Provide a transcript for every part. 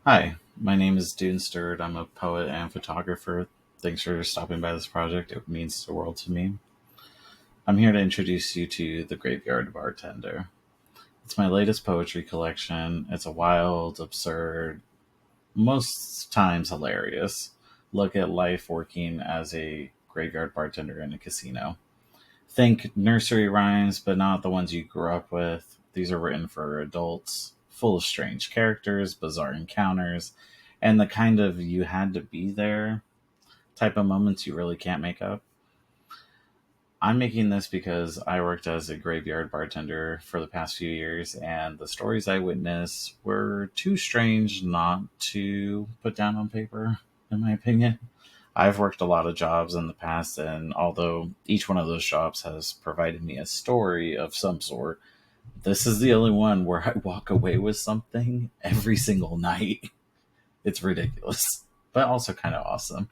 Hi, my name is Dune Stewart. I'm a poet and photographer. Thanks for stopping by this project. It means the world to me. I'm here to introduce you to The Graveyard Bartender. It's my latest poetry collection. It's a wild, absurd, most times hilarious look at life working as a graveyard bartender in a casino. Think nursery rhymes, but not the ones you grew up with. These are written for adults, full of strange characters, bizarre encounters, and the kind of you had to be there type of moments you really can't make up. I'm making this because I worked as a graveyard bartender for the past few years, and the stories I witnessed were too strange not to put down on paper, in my opinion. I've worked a lot of jobs in the past, and although each one of those jobs has provided me a story of some sort, this is the only one where I walk away with something every single night. It's ridiculous, but also kind of awesome.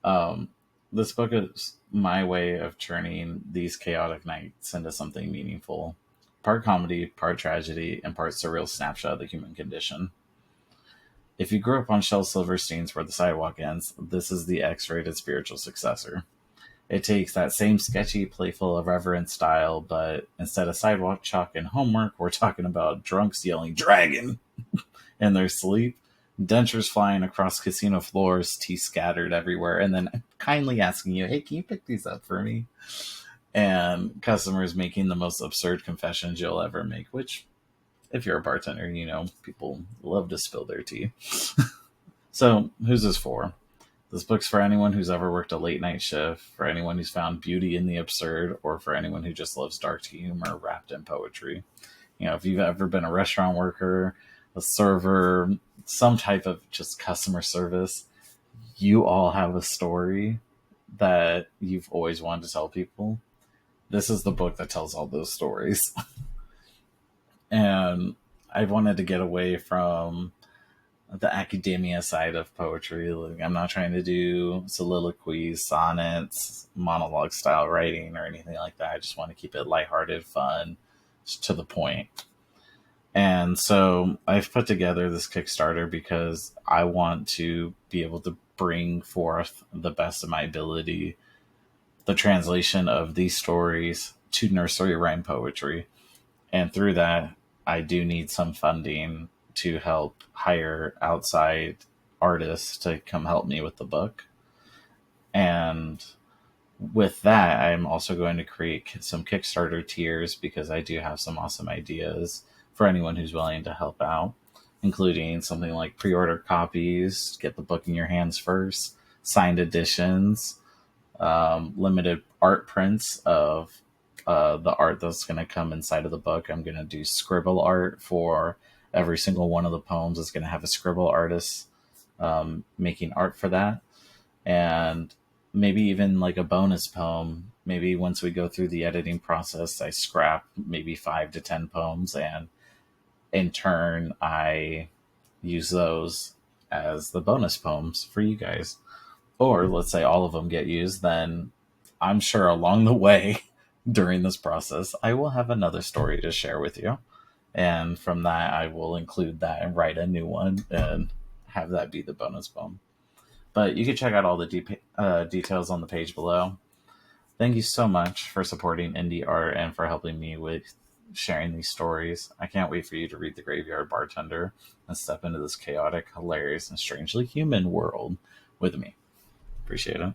Um, this book is my way of turning these chaotic nights into something meaningful. Part comedy, part tragedy, and part surreal snapshot of the human condition. If you grew up on Shel Silverstein's Where the Sidewalk Ends, this is the X rated spiritual successor. It takes that same sketchy, playful, irreverent style, but instead of sidewalk chalk and homework, we're talking about drunks yelling dragon in their sleep, dentures flying across casino floors, teeth scattered everywhere, and then kindly asking you, hey, can you pick these up for me? And customers making the most absurd confessions you'll ever make, which, if you're a bartender, you know, people love to spill their tea. So, who's this for? This book's for anyone who's ever worked a late night shift, for anyone who's found beauty in the absurd, or for anyone who just loves dark humor wrapped in poetry. You know, if you've ever been a restaurant worker, a server, some type of just customer service, you all have a story that you've always wanted to tell people. This is the book that tells all those stories. And I wanted to get away from the academia side of poetry. Like, I'm not trying to do soliloquies, sonnets, monologue style writing, or anything like that. I just want to keep it lighthearted, fun, to the point. And so I've put together this Kickstarter because I want to be able to bring forth the best of my ability, the translation of these stories to nursery rhyme poetry. And through that, I do need some funding to help hire outside artists to come help me with the book. And with that, I'm also going to create some Kickstarter tiers because I do have some awesome ideas for anyone who's willing to help out, including something like pre order copies, get the book in your hands first, signed editions, limited art prints of the art that's going to come inside of the book. I'm going to do scribble art for every single one of the poems. Is going to have a scribble artist making art for that. And maybe even like a bonus poem. Maybe once we go through the editing process, I scrap maybe 5 to 10 poems, and in turn, I use those as the bonus poems for you guys. Or let's say all of them get used, then I'm sure along the way during this process, I will have another story to share with you. And from that, I will include that and write a new one and have that be the bonus poem. But you can check out all the details on the page below. Thank you so much for supporting indie art and for helping me with sharing these stories. I can't wait for you to read The Graveyard Bartender and step into this chaotic, hilarious, and strangely human world with me. Appreciate it.